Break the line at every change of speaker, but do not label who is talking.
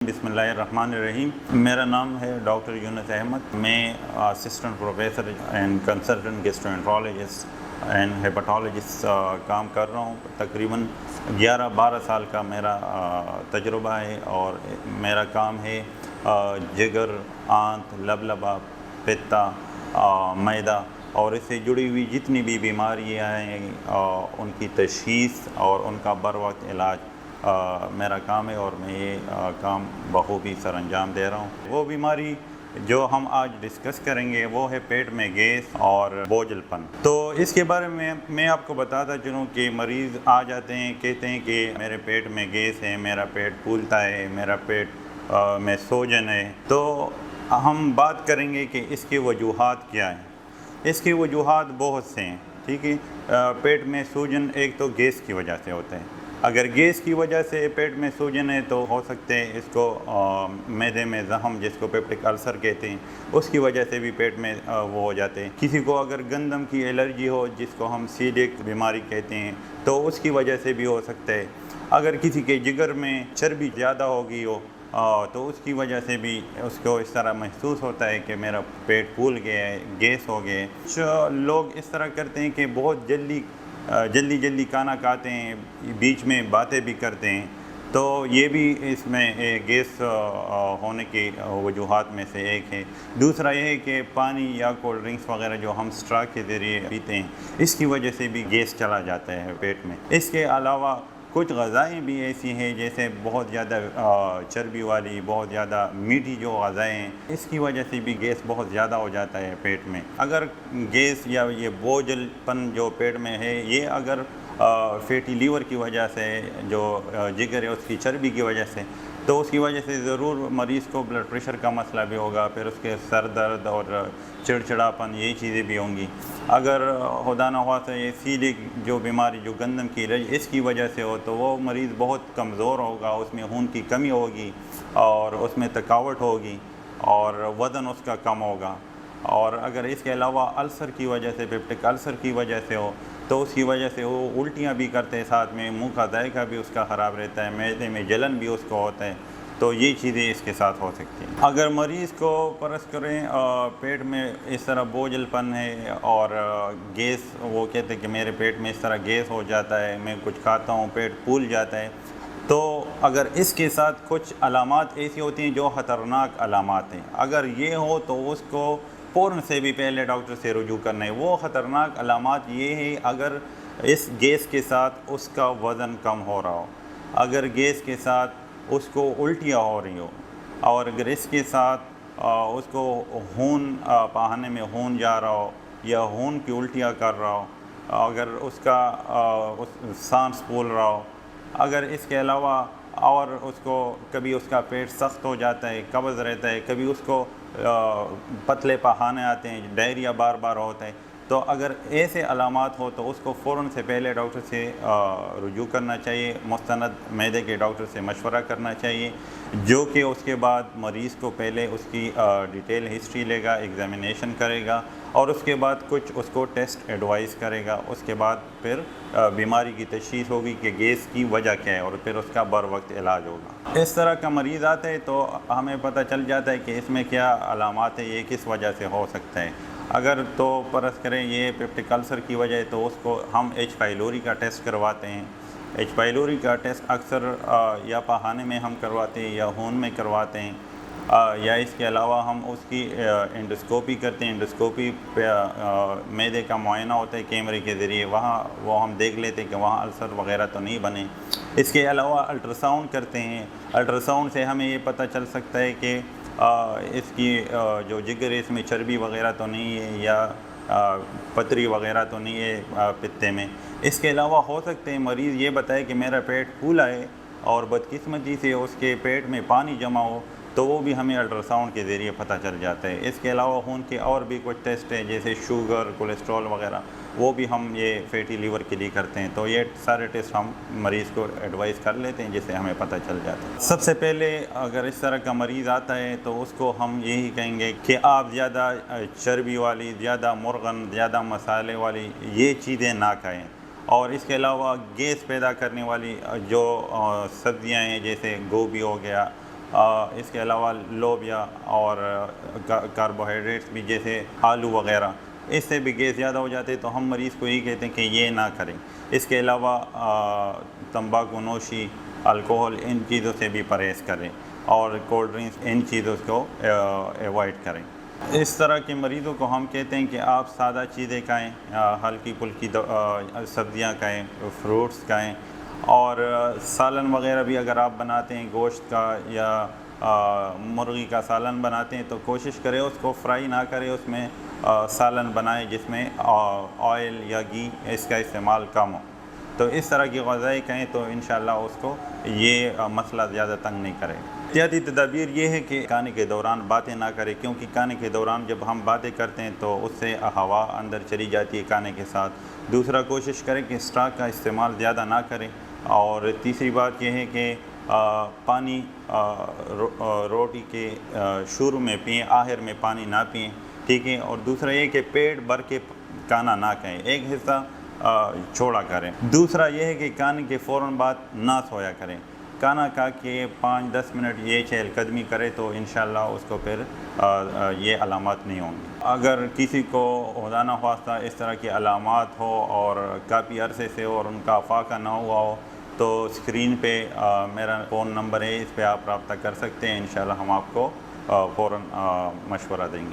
बिस्मिल्लाहिर्रहमानिर्रहीम। मेरा नाम है डॉक्टर यूनुस अहमद। मैं assistant professor and consultant gastroenterologist and hepatologist काम कर रहा हूँ। तकरीबन 11-12 साल का मेरा तजुर्बा है और मेरा काम है जिगर, आंत, लबलबा, पित्ता, मैदा और इससे जुड़ी हुई जितनी भी बीमारियाँ हैं उनकी तशख़ीस और उनका बर वक्त इलाज मेरा काम है और मैं ये काम बखूबी सर अंजाम दे रहा हूँ। वो बीमारी जो हम आज डिस्कस करेंगे वो है पेट में गैस और बोझलपन। तो इसके बारे में मैं आपको बताता चलूँ कि मरीज़ आ जाते हैं, कहते हैं कि मेरे पेट में गैस है, मेरा पेट फूलता है, मेरा पेट में सूजन है। तो हम बात करेंगे कि इसकी वजूहात क्या हैं। इसकी वजूहात बहुत से हैं, ठीक है। पेट में सूजन एक तो गैस की वजह से होता है। अगर गैस की वजह से पेट में सूजन है तो हो सकते हैं इसको मैदे में ज़ख़म, जिसको पेप्टिक अल्सर कहते हैं, उसकी वजह से भी पेट में वो हो जाते हैं। किसी को अगर गंदम की एलर्जी हो, जिसको हम सीलिक बीमारी कहते हैं, तो उसकी वजह से भी हो सकता है। अगर किसी के जिगर में चर्बी ज़्यादा होगी हो तो उसकी वजह से भी उसको इस तरह महसूस होता है कि मेरा पेट फूल गया है, गैस हो गए। कुछ लोग इस तरह करते हैं कि बहुत जल्दी खाना खाते हैं, बीच में बातें भी करते हैं, तो ये भी इसमें गैस होने की वजूहात में से एक है। दूसरा ये है कि पानी या कोल्ड ड्रिंक्स वगैरह जो हम स्ट्रा के ज़रिए पीते हैं, इसकी वजह से भी गैस चला जाता है पेट में। इसके अलावा कुछ ग़ज़ाएँ भी ऐसी हैं जैसे बहुत ज़्यादा चर्बी वाली, बहुत ज़्यादा मीठी जो ग़ज़ाएँ हैं, इसकी वजह से भी गैस बहुत ज़्यादा हो जाता है पेट में। अगर गैस या ये बोझलपन जो पेट में है, ये अगर फैटी लीवर की वजह से, जो जिगर है उसकी चर्बी की वजह से, तो उसकी वजह से ज़रूर मरीज़ को ब्लड प्रेशर का मसला भी होगा, फिर उसके सर दर्द और चिड़चिड़ापन, यही चीज़ें भी होंगी। अगर खुदा न ख़ास्ता ये सीलिक जो बीमारी, जो गंदम की एलर्जी, इसकी वजह से हो तो वो मरीज़ बहुत कमज़ोर होगा, उसमें खून की कमी होगी और उसमें थकावट होगी और वज़न उसका कम होगा। और अगर इसके अलावा अल्सर की वजह से, पेप्टिक अल्सर की वजह से हो, तो उसकी वजह से वो उल्टियाँ भी करते हैं, साथ में मुंह का जायका भी उसका ख़राब रहता है, मैदे में जलन भी उसको होता है। तो ये चीज़ें इसके साथ हो सकती हैं। अगर मरीज़ को परस करें पेट में इस तरह बोझलपन है और गैस, वो कहते हैं कि मेरे पेट में इस तरह गैस हो जाता है, मैं कुछ खाता हूँ पेट फूल जाता है, तो अगर इसके साथ कुछ अलामात ऐसी होती हैं जो ख़तरनाक अलामात हैं, अगर ये हो तो उसको फ़ौरन से भी पहले डॉक्टर से रुजू करना है। वो ख़तरनाक अलामात ये है, अगर इस गैस के साथ उसका वज़न कम हो रहा हो, अगर गैस के साथ उसको उल्टियाँ हो रही हो, और अगर इसके साथ उसको खून पहाने में खून जा रहा हो या खून की उल्टियाँ कर रहा हो, अगर उसका सांस फूल रहा हो, अगर इसके अलावा और उसको कभी उसका पेट सख्त हो जाता है, कब्ज़ रहता है, कभी उसको पतले पहाने आते हैं, डायरिया बार बार होता है, तो अगर ऐसे अलामात हो तो उसको फ़ौरन से पहले डॉक्टर से रुजू करना चाहिए। मुस्तनद मैदे के डॉक्टर से मशवरा करना चाहिए, जो कि उसके बाद मरीज़ को पहले उसकी डिटेल हिस्ट्री लेगा, एग्ज़ामिनेशन करेगा और उसके बाद कुछ उसको टेस्ट एडवाइस करेगा। उसके बाद फिर बीमारी की तशख़ीस होगी कि गैस की वजह क्या है और फिर उसका बर वक्त इलाज होगा। इस तरह का मरीज़ आता है तो हमें पता चल जाता है कि इसमें क्या अलामात है, ये किस वजह से हो सकता है। अगर तो परस करें ये पेप्टिक अल्सर की वजह है तो उसको हम H. पाइलोरी का टेस्ट करवाते हैं। H. पाइलोरी का टेस्ट अक्सर या पहाने में हम करवाते हैं या खून में करवाते हैं, या इसके अलावा हम उसकी एंडोस्कोपी करते हैं। एंडोस्कोपी पे मैदे का मुआयना होता है कैमरे के ज़रिए, वहाँ वो हम देख लेते हैं कि वहाँ अल्सर वग़ैरह तो नहीं बने। इसके अलावा अल्ट्रासाउंड करते हैं। अल्ट्रासाउंड से हमें ये पता चल सकता है कि इसकी जो जिगर है इसमें चर्बी वग़ैरह तो नहीं है या पथरी वग़ैरह तो नहीं है पित्ते में। इसके अलावा हो सकते हैं मरीज़ ये बताए कि मेरा पेट फूला है और बदकिस्मती से उसके पेट में पानी जमा हो, तो वो भी हमें अल्ट्रासाउंड के ज़रिए पता चल जाता है। इसके अलावा खून के और भी कुछ टेस्ट हैं जैसे शुगर, कोलेस्ट्रॉल वग़ैरह, वो भी हम ये फैटी लीवर के लिए करते हैं। तो ये सारे टेस्ट हम मरीज़ को एडवाइस कर लेते हैं, जिससे हमें पता चल जाता है। सबसे पहले अगर इस तरह का मरीज़ आता है तो उसको हम यही कहेंगे कि आप ज़्यादा चर्बी वाली, ज़्यादा मुर्गन, ज़्यादा मसाले वाली ये चीज़ें ना खाएँ। और इसके अलावा गैस पैदा करने वाली जो सब्ज़ियाँ हैं जैसे गोभी हो गया इसके अलावा लोबिया और कार्बोहाइड्रेट्स भी जैसे आलू वग़ैरह, इससे भी गैस ज़्यादा हो जाते, तो हम मरीज़ को यही कहते हैं कि ये ना करें। इसके अलावा तंबाकू नोशी, अल्कोहल, इन चीज़ों से भी परहेज़ करें और कोल्ड ड्रिंक्स, इन चीज़ों को अवॉइड करें। इस तरह के मरीज़ों को हम कहते हैं कि आप सादा चीज़ें खाएँ, हल्की फुल्की सब्ज़ियाँ खाएँ, फ्रूट्स खाएँ और सालन वग़ैरह भी अगर आप बनाते हैं गोश्त का या मुर्गी का सालन बनाते हैं तो कोशिश करें उसको फ्राई ना करें, उसमें सालन बनाएं जिसमें ऑयल या घी इसका इस्तेमाल कम हो। तो इस तरह की ग़िज़ाएँ कहें तो इंशाअल्लाह उसको ये मसला ज़्यादा तंग नहीं करेगा। एहतियाती तदाबीर ये है कि खाने के दौरान बातें ना करें, क्योंकि खाने के दौरान जब हम बातें करते हैं तो उससे हवा अंदर चली जाती है खाने के साथ। दूसरा, कोशिश करें कि स्टॉक का इस्तेमाल ज़्यादा ना करें। और तीसरी बात यह है कि पानी रोटी के शुरू में पिएँ, आखिर में पानी ना पिएँ, ठीक है। और दूसरा ये कि पेट भर के खाना ना खाएँ, एक हिस्सा छोड़ा करें। दूसरा यह है कि खाने के फ़ौरन बाद ना सोया करें, खाना खा के 5-10 मिनट ये चहलकदमी करे तो इंशाअल्लाह उसको फिर ये अलामात नहीं होंगी। अगर किसी को खुदा ख्वास्ता इस तरह की अलामात हो और काफ़ी अरसे से और उनका अफाका ना हुआ हो तो स्क्रीन पे मेरा फ़ोन नंबर है, इस पे आप रब्ता कर सकते हैं। इंशाअल्लाह हम आपको फ़ौरन मशवरा देंगे।